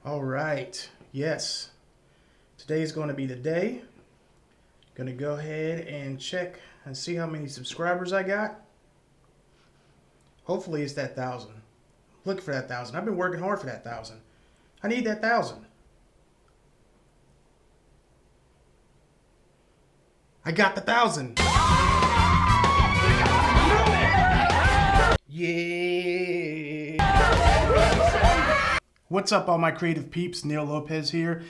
All right. Yes. Today is going to be the day. Going to go ahead and check and see how many subscribers I got. Hopefully it's that 1,000. Looking for that 1,000. I've been working hard for that 1,000. I need that 1,000. I got the 1,000. Yeah. What's up, all my creative peeps? Neil Lopez here.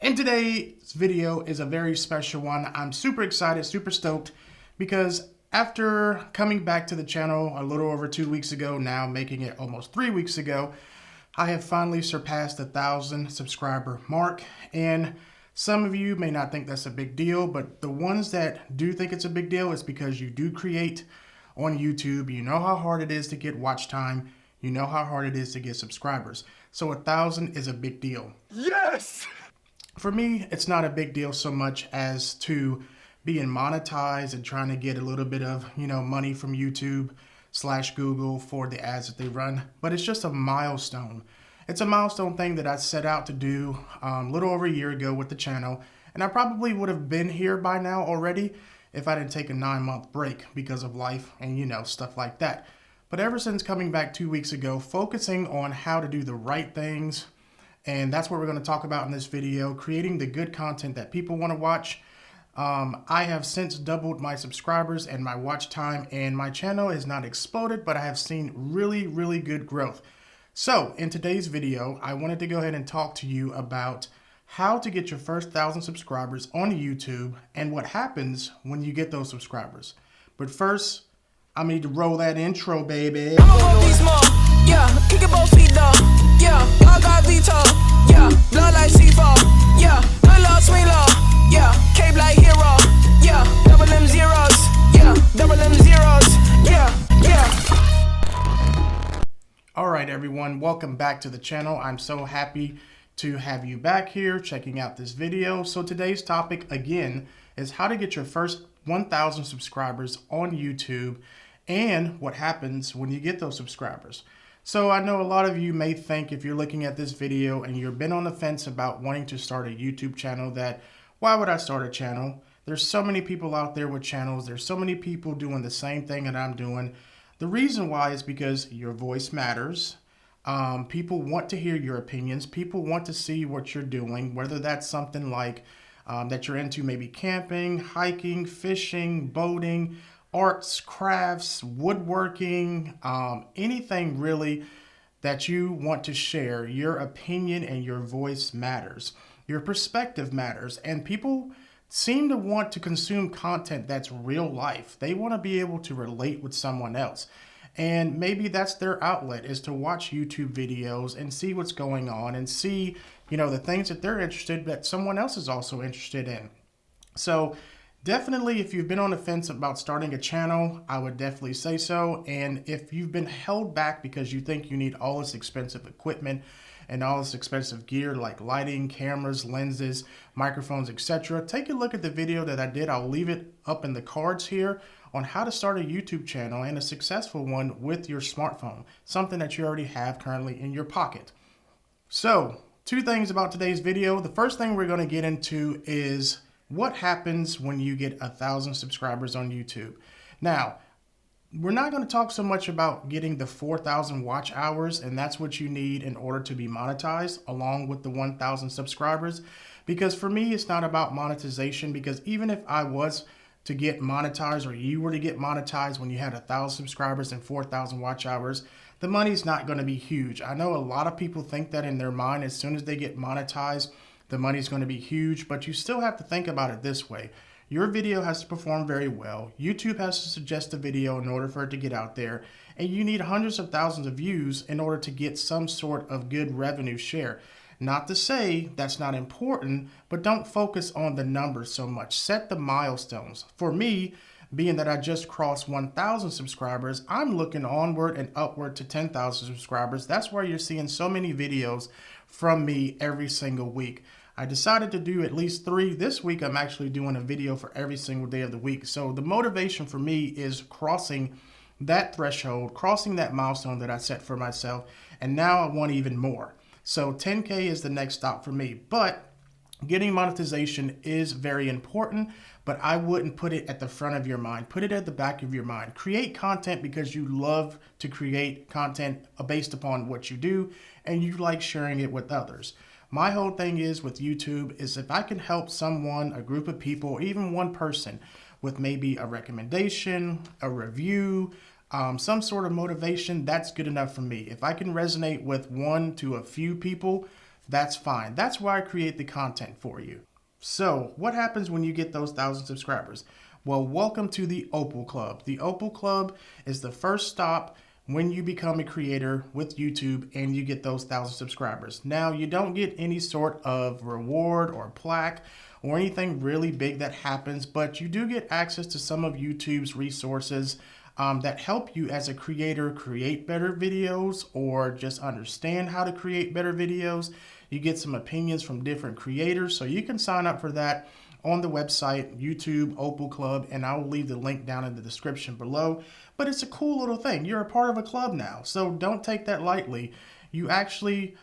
And today's video is a very special one. I'm super excited, super stoked, because after coming back to the channel a little over 2 weeks ago, now making it almost 3 weeks ago, I have finally surpassed the 1,000 subscriber mark. And some of you may not think that's a big deal, but the ones that do think it's a big deal is because you do create on YouTube. You know how hard it is to get watch time. You know how hard it is to get subscribers. So 1,000 is a big deal. Yes! For me, it's not a big deal so much as to being monetized and trying to get a little bit of, money from YouTube/Google for the ads that they run, but it's just a milestone. It's a milestone thing that I set out to do a little over a year ago with the channel, and I probably would have been here by now already if I didn't take a 9-month break because of life and, stuff like that. But ever since coming back 2 weeks ago, focusing on how to do the right things, and that's what we're going to talk about in this video, creating the good content that people want to watch. I have since doubled my subscribers and my watch time, and my channel is not exploded, but I have seen really, really good growth. So in today's video, I wanted to go ahead and talk to you about how to get your first 1,000 subscribers on YouTube and what happens when you get those subscribers. But first, I need to roll that intro, baby. Yeah, kick it both feet though. Yeah, I got veto. Yeah, blood like C4. Yeah, good lord, sweet lord. Yeah, cape like hero. Yeah, double them zeros. Yeah, double them zeros. Yeah. All right, everyone, welcome back to the channel. I'm so happy to have you back here checking out this video. So today's topic again is how to get your first 1,000 subscribers on YouTube and what happens when you get those subscribers. So I know a lot of you may think, if you're looking at this video and you've been on the fence about wanting to start a YouTube channel, that why would I start a channel? There's so many people out there with channels. There's so many people doing the same thing that I'm doing. The reason why is because your voice matters. People want to hear your opinions. People want to see what you're doing, whether that's something like that you're into, maybe camping, hiking, fishing, boating, arts, crafts, woodworking, anything really that you want to share. Your opinion and your voice matters. Your perspective matters. And people seem to want to consume content that's real life. They want to be able to relate with someone else. And maybe that's their outlet, is to watch YouTube videos and see what's going on and see, the things that they're interested in that someone else is also interested in. So definitely, if you've been on the fence about starting a channel, I would definitely say so. And if you've been held back because you think you need all this expensive equipment and all this expensive gear like lighting, cameras, lenses, microphones, etc., take a look at the video that I did. I'll leave it up in the cards here on how to start a YouTube channel, and a successful one, with your smartphone, something that you already have currently in your pocket. So 2 things about today's video. The first thing we're going to get into is what happens when you get 1,000 subscribers on YouTube. Now, we're not going to talk so much about getting the 4,000 watch hours, and that's what you need in order to be monetized, along with the 1,000 subscribers. Because for me, it's not about monetization, because even if I was to get monetized, or you were to get monetized when you had 1,000 subscribers and 4,000 watch hours, the money's not going to be huge. I know a lot of people think that in their mind, as soon as they get monetized, the money's going to be huge, but you still have to think about it this way. Your video has to perform very well. YouTube has to suggest a video in order for it to get out there, and you need hundreds of thousands of views in order to get some sort of good revenue share. Not to say that's not important, but don't focus on the numbers so much. Set the milestones. For me, being that I just crossed 1,000 subscribers, I'm looking onward and upward to 10,000 subscribers. That's why you're seeing so many videos from me every single week. I decided to do at least 3. This week, I'm actually doing a video for every single day of the week. So the motivation for me is crossing that threshold, crossing that milestone that I set for myself. And now I want even more. So 10K is the next stop for me. But getting monetization is very important, but I wouldn't put it at the front of your mind. Put it at the back of your mind. Create content because you love to create content based upon what you do and you like sharing it with others. My whole thing is with YouTube is if I can help someone, a group of people, even one person with maybe a recommendation, a review, some sort of motivation, that's good enough for me. If I can resonate with one to a few people, that's fine. That's why I create the content for you. So what happens when you get those 1,000 subscribers? Well, welcome to the Opal Club. The Opal Club is the first stop when you become a creator with YouTube and you get those 1,000 subscribers. Now, you don't get any sort of reward or plaque or anything really big that happens, but you do get access to some of YouTube's resources that help you as a creator create better videos or just understand how to create better videos. You get some opinions from different creators, so you can sign up for that on the website, YouTube Opal Club, and I will leave the link down in the description below. But it's a cool little thing. You're a part of a club now, so don't take that lightly. You actually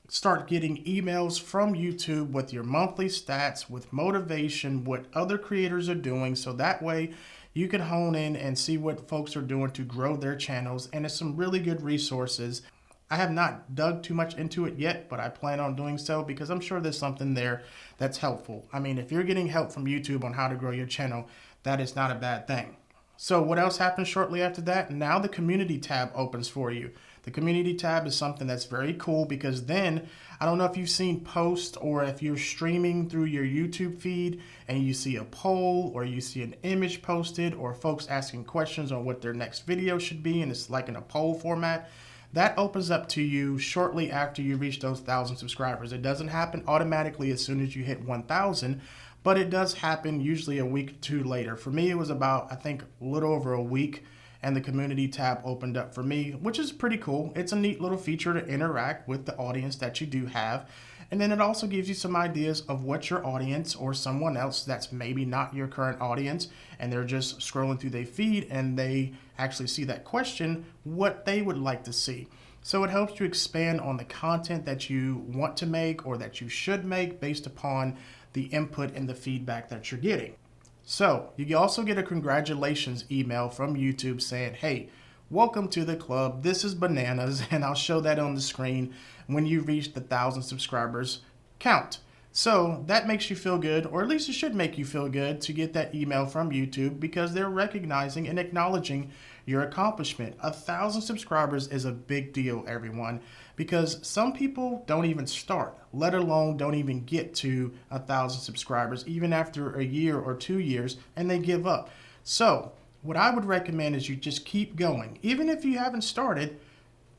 start getting emails from YouTube with your monthly stats, with motivation, what other creators are doing, so that way you can hone in and see what folks are doing to grow their channels, and it's some really good resources. I have not dug too much into it yet, but I plan on doing so because I'm sure there's something there that's helpful. I mean, if you're getting help from YouTube on how to grow your channel, that is not a bad thing. So what else happens shortly after that? Now the community tab opens for you. The community tab is something that's very cool because then, I don't know if you've seen posts or if you're streaming through your YouTube feed and you see a poll or you see an image posted or folks asking questions on what their next video should be and it's like in a poll format. That opens up to you shortly after you reach those 1,000 subscribers. It doesn't happen automatically as soon as you hit 1,000, but it does happen usually a week or two later. For me, it was about, I think, a little over a week, and the community tab opened up for me, which is pretty cool. It's a neat little feature to interact with the audience that you do have. And then it also gives you some ideas of what your audience or someone else that's maybe not your current audience and they're just scrolling through their feed and they actually see that question, what they would like to see. So it helps you expand on the content that you want to make or that you should make based upon the input and the feedback that you're getting. So you also get a congratulations email from YouTube saying, hey, welcome to the club. This is bananas. And I'll show that on the screen when you reach the 1,000 subscribers count. So that makes you feel good, or at least it should make you feel good to get that email from YouTube because they're recognizing and acknowledging your accomplishment. 1,000 subscribers is a big deal, everyone, because some people don't even start, let alone don't even get to 1,000 subscribers, even after a year or 2 years, and they give up. So what I would recommend is you just keep going. Even if you haven't started,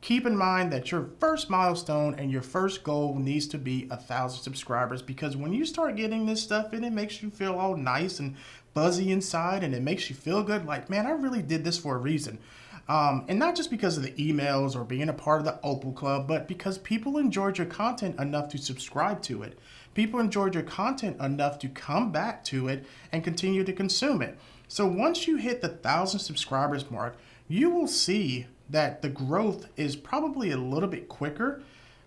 keep in mind that your first milestone and your first goal needs to be 1,000 subscribers, because when you start getting this stuff in, it makes you feel all nice and buzzy inside, and it makes you feel good like, man, I really did this for a reason. And not just because of the emails or being a part of the Opal Club, but because people enjoyed your content enough to subscribe to it. People enjoyed your content enough to come back to it and continue to consume it. So once you hit the 1,000 subscribers mark, you will see that the growth is probably a little bit quicker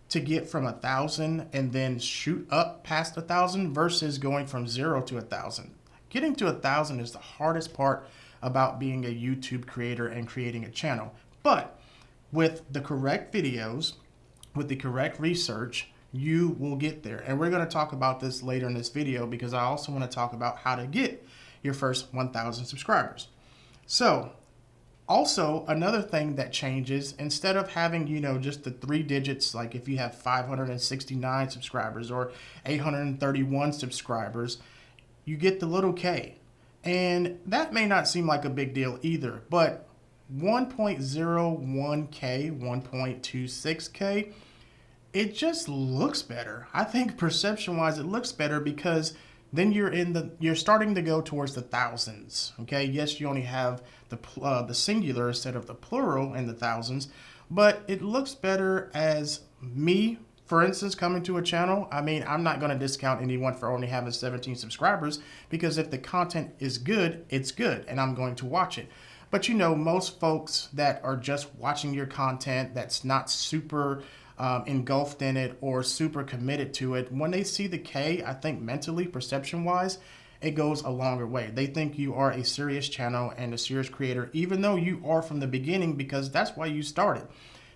to get from 1,000 and then shoot up past 1,000 versus going from 0 to 1,000. Getting to 1,000 is the hardest part about being a YouTube creator and creating a channel. But with the correct videos, with the correct research, you will get there. And we're going to talk about this later in this video because I also want to talk about how to get your first 1,000 subscribers. So also, another thing that changes, instead of having, just the 3 digits, like if you have 569 subscribers or 831 subscribers, you get the little K. And that may not seem like a big deal either, but 1.01K, 1.26K, it just looks better. I think perception-wise, it looks better because then you're starting to go towards the thousands. Okay, yes, you only have the singular instead of the plural in the thousands, but it looks better as me, for instance, coming to a channel. I mean, I'm not going to discount anyone for only having 17 subscribers because if the content is good, it's good, and I'm going to watch it. But most folks that are just watching your content that's not super engulfed in it or super committed to it, when they see the K, I think mentally, perception wise, it goes a longer way. They think you are a serious channel and a serious creator, even though you are from the beginning, because that's why you started.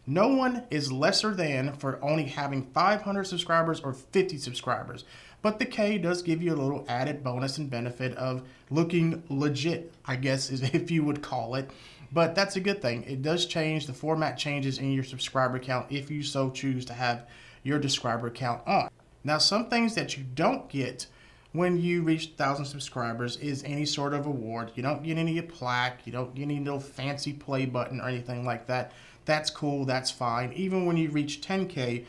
No one is lesser than for only having 500 subscribers or 50 subscribers. But the K does give you a little added bonus and benefit of looking legit, I guess, is if you would call it. But that's a good thing. It does change. The format changes in your subscriber count if you so choose to have your subscriber count on. Now, some things that you don't get when you reach 1,000 subscribers is any sort of award. You don't get any plaque. You don't get any little fancy play button or anything like that. That's cool. That's fine. Even when you reach 10K,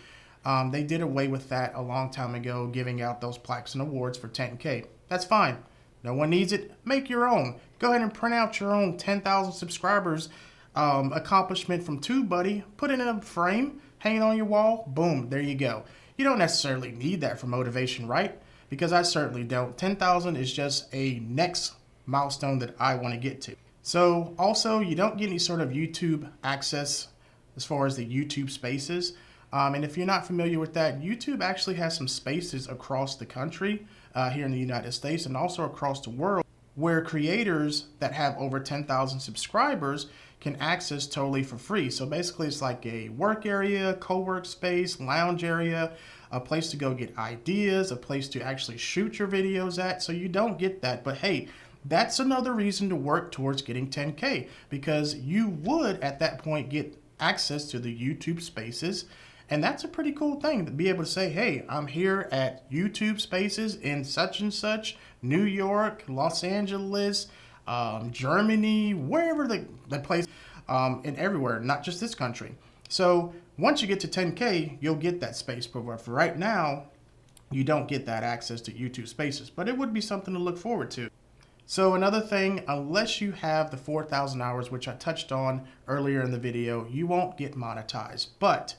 they did away with that a long time ago, giving out those plaques and awards for 10K. That's fine. No one needs it. Make your own. Go ahead and print out your own 10,000 subscribers accomplishment from TubeBuddy. Put it in a frame, hang it on your wall. Boom, there you go. You don't necessarily need that for motivation, right? Because I certainly don't. 10,000 is just a next milestone that I want to get to. So also, you don't get any sort of YouTube access as far as the YouTube spaces. And if you're not familiar with that, YouTube actually has some spaces across the country here in the United States and also across the world where creators that have over 10,000 subscribers can access totally for free. So basically it's like a work area, co-work space, lounge area, a place to go get ideas, a place to actually shoot your videos at. So you don't get that, but hey, that's another reason to work towards getting 10K, because you would at that point get access to the YouTube spaces. And that's a pretty cool thing to be able to say, hey, I'm here at YouTube spaces in such and such, New York, Los Angeles, Germany, wherever the place, and everywhere, not just this country. So once you get to 10K, you'll get that space. But for right now, you don't get that access to YouTube spaces, but it would be something to look forward to. So another thing, unless you have the 4,000 hours, which I touched on earlier in the video, you won't get monetized. But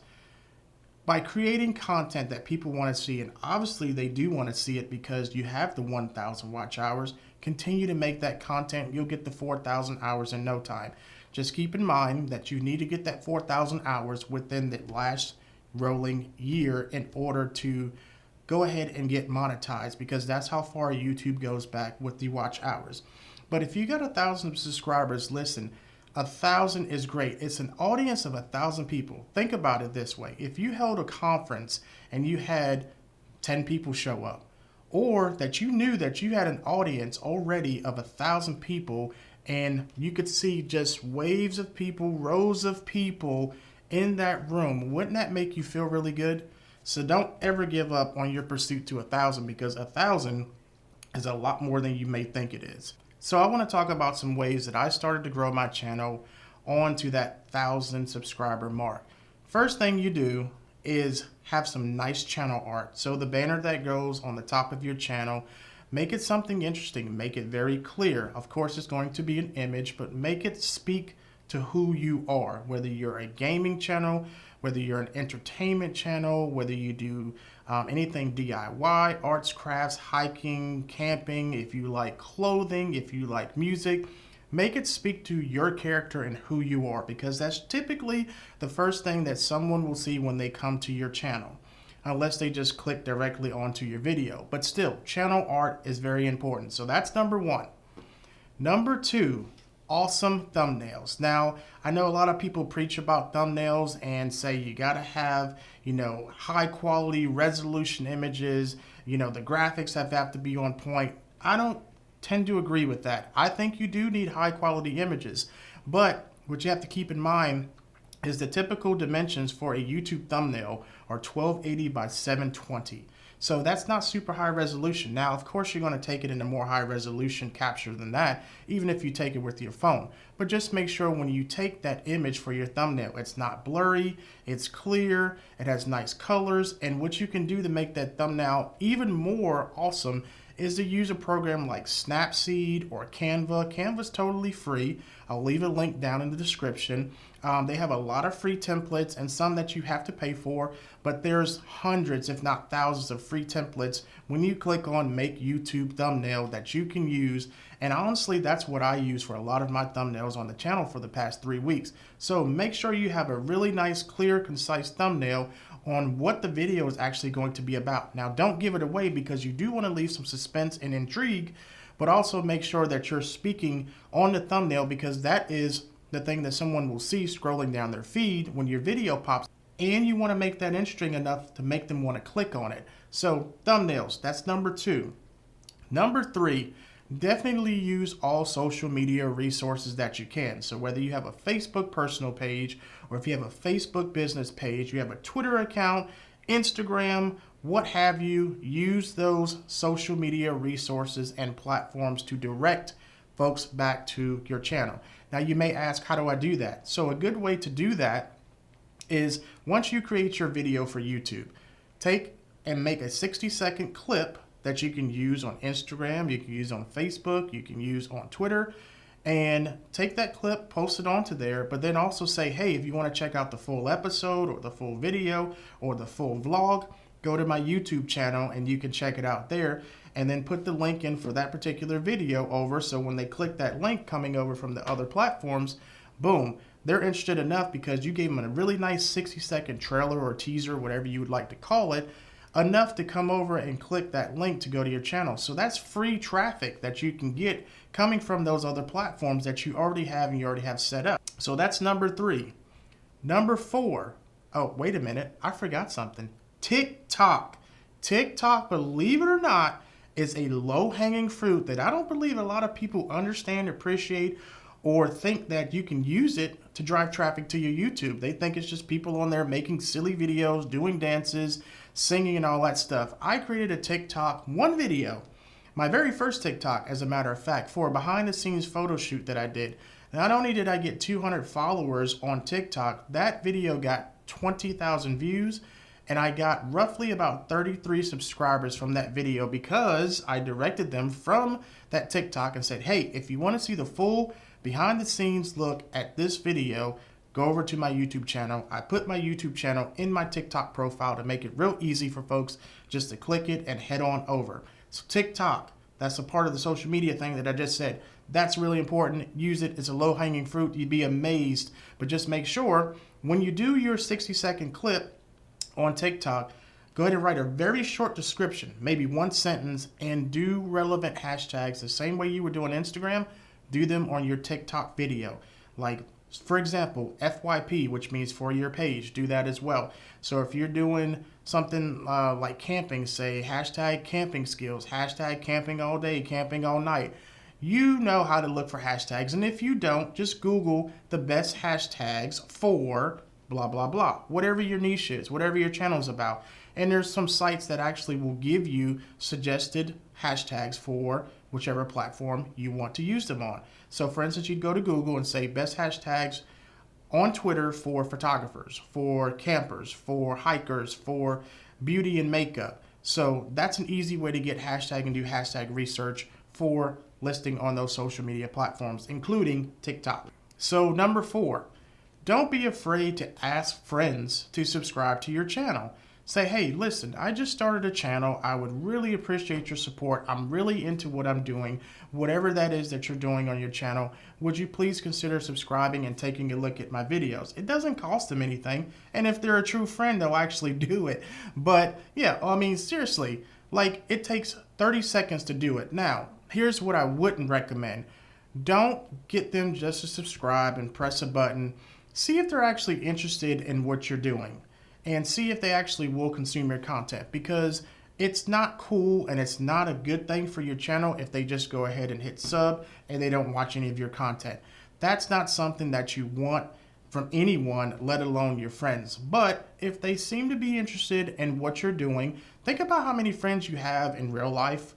by creating content that people want to see, and obviously they do want to see it because you have the 1,000 watch hours, continue to make that content, you'll get the 4,000 hours in no time. Just keep in mind that you need to get that 4,000 hours within the last rolling year in order to go ahead and get monetized, because that's how far YouTube goes back with the watch hours. But if you got 1,000 subscribers, listen, 1,000 is great. It's an audience of 1,000 people. Think about it this way. If you held a conference and you had 10 people show up, or that you knew that you had an audience already of 1,000 people and you could see just waves of people, rows of people in that room, wouldn't that make you feel really good? So don't ever give up on your pursuit to 1,000, because 1,000 is a lot more than you may think it is. So I want to talk about some ways that I started to grow my channel on to that 1,000 subscriber mark. First thing you do is have some nice channel art. So the banner that goes on the top of your channel, make it something interesting, make it very clear. Of course, it's going to be an image, but make it speak to who you are, whether you're a gaming channel, whether you're an entertainment channel, whether you do anything DIY, arts, crafts, hiking, camping, if you like clothing, if you like music, make it speak to your character and who you are, because that's typically the first thing that someone will see when they come to your channel, unless they just click directly onto your video. But still, channel art is very important. So that's number one. Number two, awesome thumbnails. Now, I know a lot of people preach about thumbnails and say you gotta have, high quality resolution images, the graphics have to be on point. I don't tend to agree with that. I think you do need high quality images, but what you have to keep in mind is the typical dimensions for a YouTube thumbnail are 1280 by 720. So that's not super high resolution. Now, of course, you're going to take it in a more high resolution capture than that, even if you take it with your phone. But just make sure when you take that image for your thumbnail, it's not blurry, it's clear, it has nice colors. And what you can do to make that thumbnail even more awesome is to use a program like Snapseed or Canva. Canva's totally free. I'll leave a link down in the description. They have a lot of free templates and some that you have to pay for, but there's hundreds, if not thousands, of free templates when you click on Make YouTube Thumbnail that you can use. And honestly, that's what I use for a lot of my thumbnails on the channel for the past 3 weeks. So make sure you have a really nice, clear, concise thumbnail on what the video is actually going to be about. Now, don't give it away because you do want to leave some suspense and intrigue, but also make sure that you're speaking on the thumbnail, because that is the thing that someone will see scrolling down their feed when your video pops. And you want to make that interesting enough to make them want to click on it. So thumbnails, that's number 2. Number 3, definitely use all social media resources that you can. So whether you have a Facebook personal page, or if you have a Facebook business page, you have a Twitter account, Instagram, what have you, use those social media resources and platforms to direct folks back to your channel. Now you may ask, how do I do that? So a good way to do that is, once you create your video for YouTube, take and make a 60-second clip that you can use on Instagram, you can use on Facebook, you can use on Twitter, and take that clip, post it onto there, but then also say, hey, if you want to check out the full episode or the full video or the full vlog, go to my YouTube channel and you can check it out there, and then put the link in for that particular video over, so when they click that link coming over from the other platforms, boom, they're interested enough because you gave them a really nice 60-second trailer or teaser, whatever you would like to call it, enough to come over and click that link to go to your channel. So that's free traffic that you can get coming from those other platforms that you already have and you already have set up. So that's number 3. Number 4, oh, wait a minute, I forgot something. TikTok. TikTok, believe it or not, is a low-hanging fruit that I don't believe a lot of people understand, appreciate, or think that you can use it to drive traffic to your YouTube. They think it's just people on there making silly videos, doing dances, singing and all that stuff. I created a TikTok, one video, my very first TikTok, as a matter of fact, for a behind-the-scenes photo shoot that I did. Not only did I get 200 followers on TikTok, that video got 20,000 views, and I got roughly about 33 subscribers from that video because I directed them from that TikTok and said, hey, if you want to see the full behind-the-scenes look at this video, go over to my YouTube channel. I put my YouTube channel in my TikTok profile to make it real easy for folks just to click it and head on over. So TikTok, that's a part of the social media thing that I just said. That's really important. Use it. It's a low-hanging fruit. You'd be amazed. But just make sure when you do your 60-second clip on TikTok, go ahead and write a very short description, maybe one sentence, and do relevant hashtags the same way you would do on Instagram. Do them on your TikTok video. Like, for example, FYP, which means for your page, do that as well. So if you're doing something like camping, say hashtag camping skills, hashtag camping all day, camping all night. You know how to look for hashtags. And if you don't, just Google the best hashtags for blah, blah, blah. Whatever your niche is, whatever your channel is about. And there's some sites that actually will give you suggested hashtags for whichever platform you want to use them on. So for instance, you'd go to Google and say best hashtags on Twitter for photographers, for campers, for hikers, for beauty and makeup. So that's an easy way to get hashtag and do hashtag research for listing on those social media platforms, including TikTok. So number 4, don't be afraid to ask friends to subscribe to your channel. Say, hey, listen, I just started a channel. I would really appreciate your support. I'm really into what I'm doing. Whatever that is that you're doing on your channel, would you please consider subscribing and taking a look at my videos? It doesn't cost them anything. And if they're a true friend, they'll actually do it. But yeah, I mean, seriously, like it takes 30 seconds to do it. Now, here's what I wouldn't recommend. Don't get them just to subscribe and press a button. See if they're actually interested in what you're doing, and see if they actually will consume your content, because it's not cool and it's not a good thing for your channel if they just go ahead and hit sub and they don't watch any of your content. That's not something that you want from anyone, let alone your friends. But if they seem to be interested in what you're doing, think about how many friends you have in real life.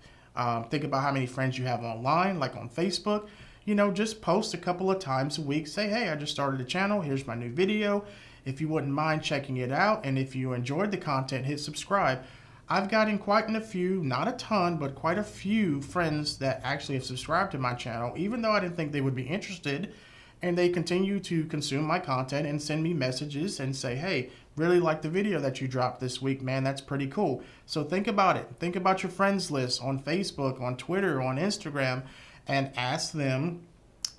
Think about how many friends you have online, like on Facebook. You know, just post a couple of times a week. Say, hey, I just started a channel. Here's my new video. If you wouldn't mind checking it out, and if you enjoyed the content, hit subscribe. I've gotten quite a few, not a ton, but quite a few friends that actually have subscribed to my channel, even though I didn't think they would be interested. And they continue to consume my content and send me messages and say, hey, really like the video that you dropped this week, man. That's pretty cool. So think about it. Think about your friends list on Facebook, on Twitter, on Instagram, and ask them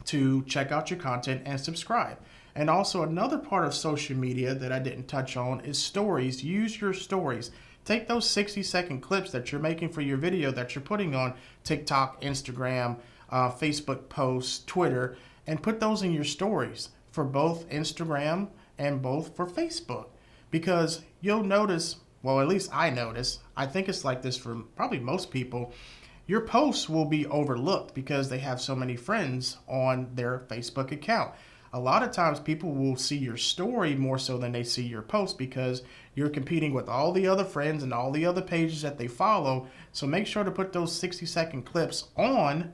to check out your content and subscribe. And also another part of social media that I didn't touch on is stories. Use your stories. Take those 60-second clips that you're making for your video that you're putting on TikTok, Instagram, Facebook posts, Twitter, and put those in your stories for both Instagram and both for Facebook. Because you'll notice, well, at least I notice, I think it's like this for probably most people, your posts will be overlooked because they have so many friends on their Facebook account. A lot of times people will see your story more so than they see your post because you're competing with all the other friends and all the other pages that they follow. So make sure to put those 60-second clips on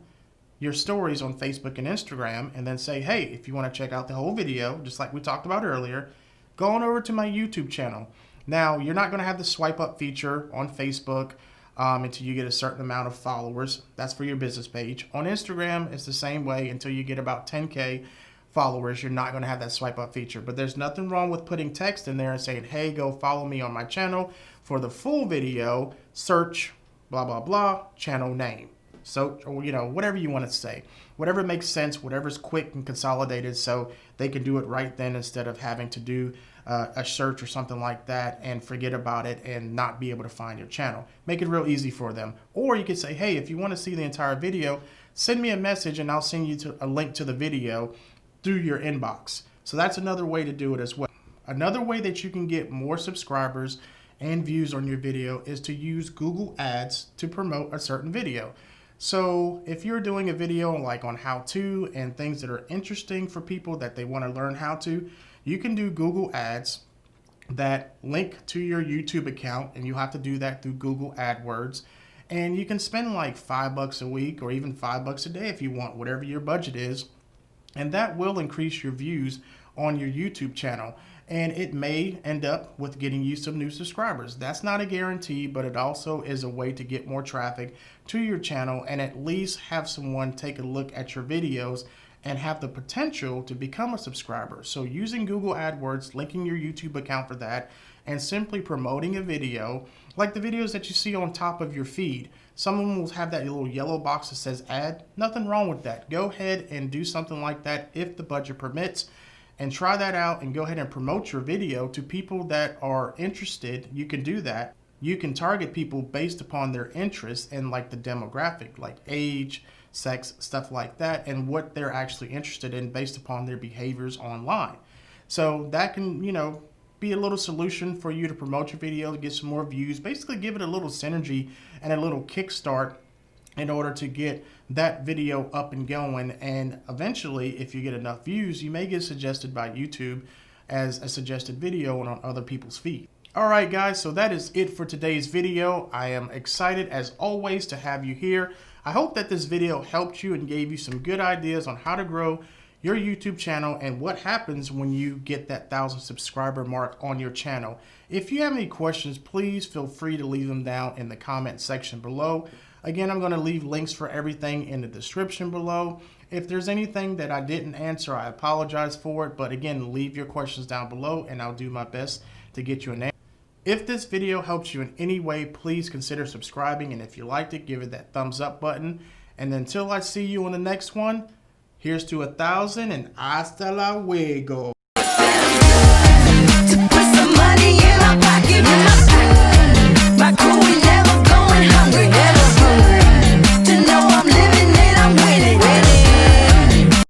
your stories on Facebook and Instagram, and then say, hey, if you want to check out the whole video, just like we talked about earlier, go on over to my YouTube channel. Now, you're not going to have the swipe up feature on Facebook until you get a certain amount of followers. That's for your business page. On Instagram, it's the same way until you get about 10K followers. You're not going to have that swipe up feature. But there's nothing wrong with putting text in there and saying, hey, go follow me on my channel. For the full video, search blah, blah, blah, channel name. So, or, whatever you want to say, whatever makes sense, whatever's quick and consolidated so they can do it right then instead of having to do a search or something like that and forget about it and not be able to find your channel. Make it real easy for them. Or you could say, hey, if you want to see the entire video, send me a message and I'll send you a link to the video through your inbox. So that's another way to do it as well. Another way that you can get more subscribers and views on your video is to use Google Ads to promote a certain video. So if you're doing a video like on how to and things that are interesting for people that they want to learn how to, you can do Google Ads that link to your YouTube account, and you have to do that through Google AdWords. And you can spend like $5 a week or even $5 a day if you want, whatever your budget is. And that will increase your views on your YouTube channel. And it may end up with getting you some new subscribers. That's not a guarantee, but it also is a way to get more traffic to your channel and at least have someone take a look at your videos and have the potential to become a subscriber. So using Google AdWords, linking your YouTube account for that, and simply promoting a video, like the videos that you see on top of your feed. Some of them will have that little yellow box that says ad. Nothing wrong with that. Go ahead and do something like that if the budget permits. And try that out and go ahead and promote your video to people that are interested. You can do that. You can target people based upon their interests and like the demographic, like age, sex, stuff like that, and what they're actually interested in based upon their behaviors online. So that can, be a little solution for you to promote your video to get some more views. Basically give it a little synergy and a little kickstart in order to get that video up and going. And eventually, if you get enough views, you may get suggested by YouTube as a suggested video on other people's feed. All right, guys, so that is it for today's video. I am excited as always to have you here. I hope that this video helped you and gave you some good ideas on how to grow your YouTube channel and what happens when you get that 1,000 subscriber mark on your channel. If you have any questions, please feel free to leave them down in the comment section below. Again, I'm going to leave links for everything in the description below. If there's anything that I didn't answer, I apologize for it. But again, leave your questions down below and I'll do my best to get you an answer. If this video helps you in any way, please consider subscribing. And if you liked it, give it that thumbs up button. And until I see you on the next one, here's to 1,000 and hasta luego.